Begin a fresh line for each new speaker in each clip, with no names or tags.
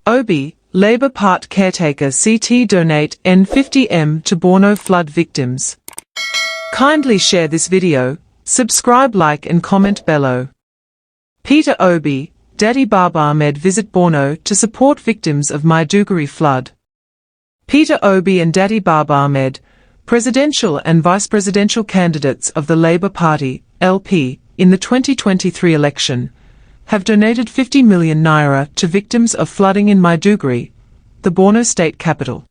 Obi, Labour Part Caretaker CT donate N50m to Borno flood victims. Kindly share this video, subscribe, like and comment below. Peter Obi, Datti Baba-Ahmed visit Borno to support victims of Maiduguri flood. Peter Obi and Datti Baba-Ahmed, presidential and vice-presidential candidates of the Labour Party, LP, in the 2023 election, have donated 50 million naira to victims of flooding in Maiduguri, the Borno state capital.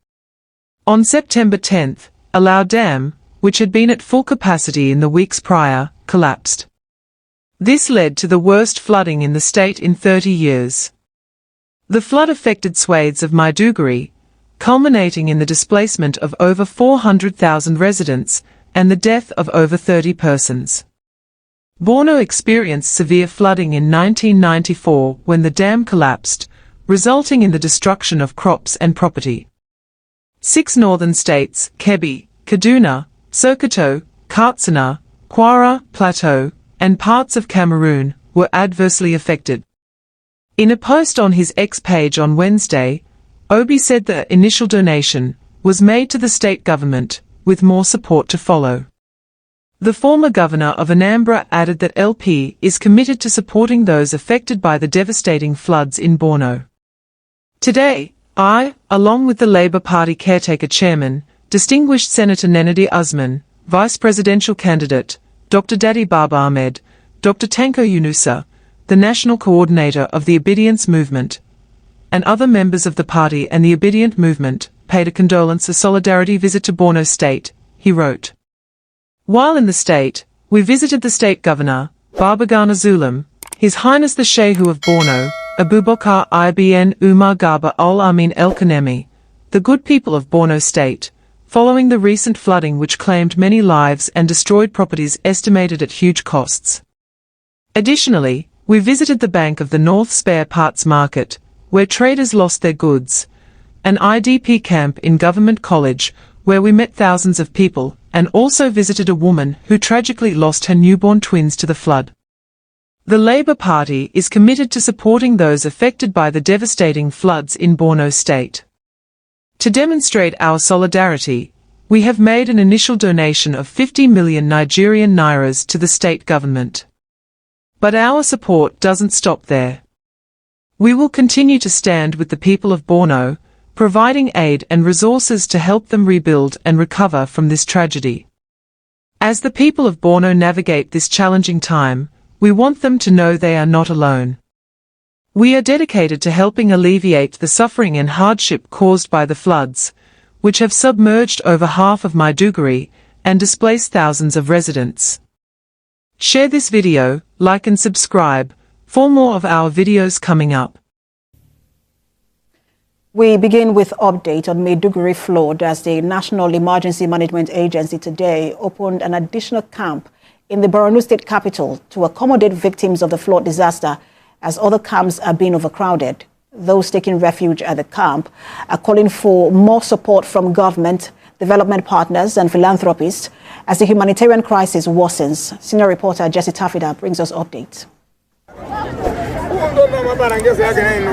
On September 10, a Lao dam, which had been at full capacity in the weeks prior, collapsed. This led to the worst flooding in the state in 30 years. The flood affected swathes of Maiduguri, culminating in the displacement of over 400,000 residents and the death of over 30 persons. Borno experienced severe flooding in 1994 when the dam collapsed, resulting in the destruction of crops and property. 6 northern states, Kebbi, Kaduna, Sokoto, Katsina, Kwara, Plateau, and parts of Cameroon, were adversely affected. In a post on his X page on Wednesday, Obi said the initial donation was made to the state government, with more support to follow. The former governor of Anambra added that LP is committed to supporting those affected by the devastating floods in Borno. Today, I, along with the Labour Party Caretaker Chairman, Distinguished Senator Nenadi Usman, Vice Presidential Candidate, Dr. Datti Baba-Ahmed, Dr. Tanko Yunusa, the National Coordinator of the Obidient Movement, and other members of the party and the Obidient Movement, paid a condolence and solidarity visit to Borno State, he wrote. While in the state, we visited the state governor, Babagana Zulum, His Highness the Shehu of Borno, Abubakar Ibrahim Umar Garba al-Amin el-Kanemi, the good people of Borno State, following the recent flooding which claimed many lives and destroyed properties estimated at huge costs. Additionally, we visited the Bank of the North Spare Parts Market, where traders lost their goods, an IDP camp in Government College, where we met thousands of people, and also visited a woman who tragically lost her newborn twins to the flood. The Labour Party is committed to supporting those affected by the devastating floods in Borno State. To demonstrate our solidarity, we have made an initial donation of 50 million Nigerian nairas to the state government. But our support doesn't stop there. We will continue to stand with the people of Borno, providing aid and resources to help them rebuild and recover from this tragedy. As the people of Borno navigate this challenging time, we want them to know they are not alone. We are dedicated to helping alleviate the suffering and hardship caused by the floods, which have submerged over half of Maiduguri and displaced thousands of residents. Share this video, like and subscribe, for more of our videos coming up.
We begin with update on Maiduguri flood as the National Emergency Management Agency today opened an additional camp in the Borno state capital to accommodate victims of the flood disaster as other camps are being overcrowded. Those taking refuge at the camp are calling for more support from government, development partners and philanthropists as the humanitarian crisis worsens. Senior reporter Jesse Tafida brings us updates.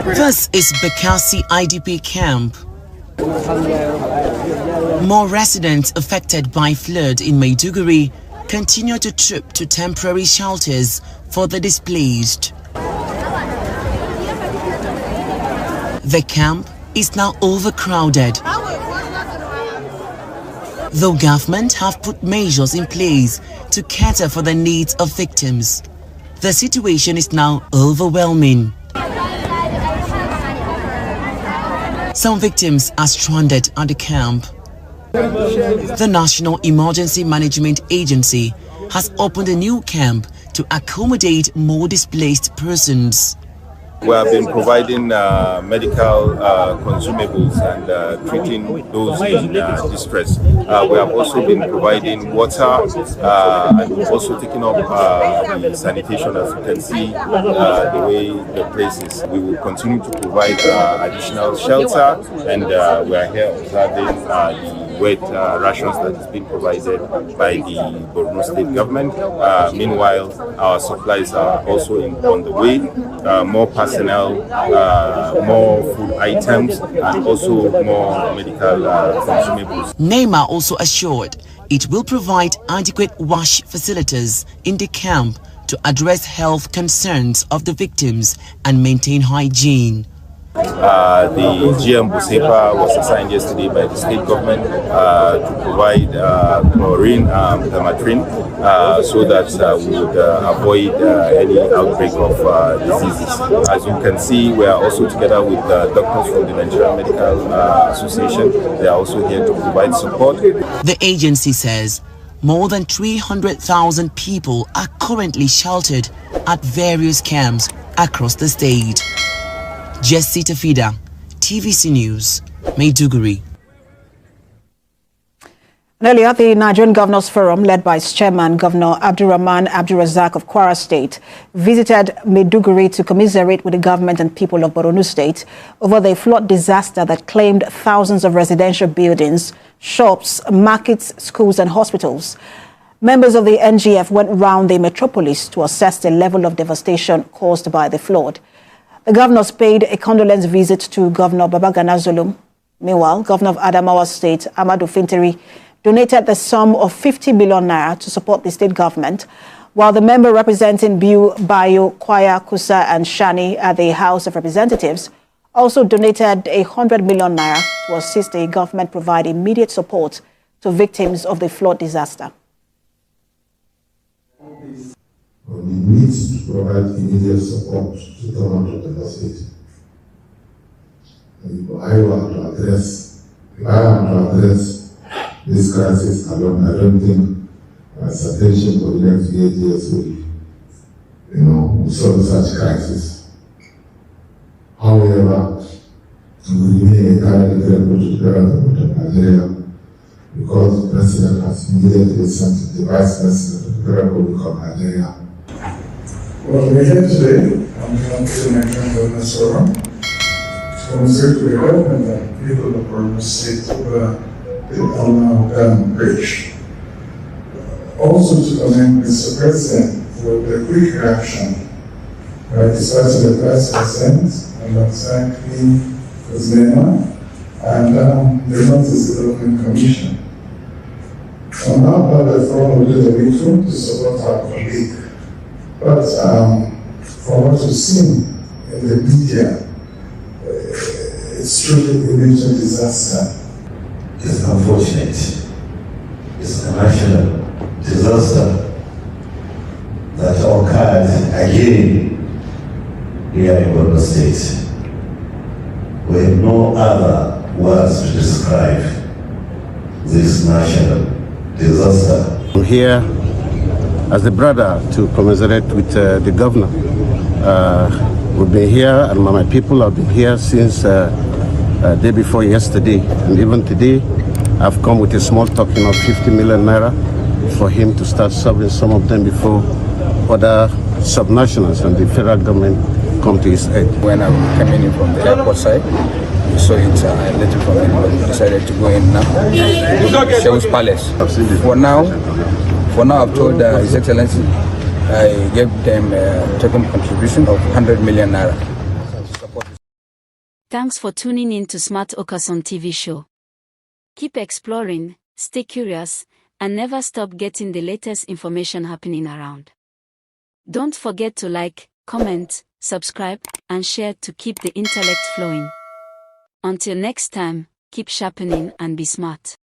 This is Bekasi IDP camp. More residents affected by flood in Maiduguri continue to troop to temporary shelters for the displaced. The camp is now overcrowded. Though government have put measures in place to cater for the needs of victims, the situation is now overwhelming. Some victims are stranded at the camp. The National Emergency Management Agency has opened a new camp to accommodate more displaced persons.
We have been providing medical consumables and treating those in distress. We have also been providing water and also taking up the sanitation, as you can see the way the place is. We will continue to provide additional shelter, and we are here observing the wet rations that is being provided by the Borno state government. Meanwhile, our supplies are also on the way. More personnel, more food items, and also more medical consumables.
NEMA also assured it will provide adequate wash facilities in the camp to address health concerns of the victims and maintain hygiene.
The GM Busepa was assigned yesterday by the state government to provide chlorine, permethrin, so that we would avoid any outbreak of diseases. As you can see, we are also together with doctors from the Nigerian Medical Association. They are also here to provide support.
The agency says more than 300,000 people are currently sheltered at various camps across the state. Jesse Tafida, TVC News, Maiduguri.
Earlier, the Nigerian Governors Forum, led by its chairman, Governor Abdurrahman Abdulrazak of Kwara State, visited Maiduguri to commiserate with the government and people of Borno State over the flood disaster that claimed thousands of residential buildings, shops, markets, schools and hospitals. Members of the NGF went round the metropolis to assess the level of devastation caused by the flood. The governors paid a condolence visit to Governor Babagana Zulum. Meanwhile, Governor of Adamawa State, Amadou Fintiri, donated the sum of 50 million naira to support the state government, while the member representing Biu, Bayo, Kwaya, Kusa and Shani at the House of Representatives also donated 100 million naira to assist the government provide immediate support to victims of the flood disaster.
On the need to provide immediate support to the government of the state. If I want to address this crisis alone, I don't think attention for the next 8 years will solve such crisis. However, we remain entirely grateful to the government of Nigeria because the president has immediately sent the vice president of the Republic of Nigeria.
Well, we're here today on behalf of the Nigerian Governors Forum to commiserate with the government and people of Borno State over the Alma Bridge. Also to commend Mr. President for the quick reaction by dispatching the Vice President alongside me, NEMA, and the Northeast Development Commission. On our part, the forum will do the needful to support our colleague. But from what we've seen in the media, it's truly a major disaster.
It's unfortunate. It's a national disaster that occurred again here in Borno State. We have no other words to describe this national disaster.
I'm here as a brother to commiserate with the governor. We've been here, and my people have been here since day before yesterday, and even today I've come with a small token of 50 million naira for him to start serving some of them before other subnationals and the federal government come to his aid.
When I'm coming in from the airport side, we saw it a little from him, but we decided to go in now. Shell's Palace. For now, I've told His Excellency I gave them a token contribution of 100 million naira.
Thanks for tuning in to Smart Okason TV show. Keep exploring, stay curious, and never stop getting the latest information happening around. Don't forget to like, comment, subscribe, and share to keep the intellect flowing. Until next time, keep sharpening and be smart.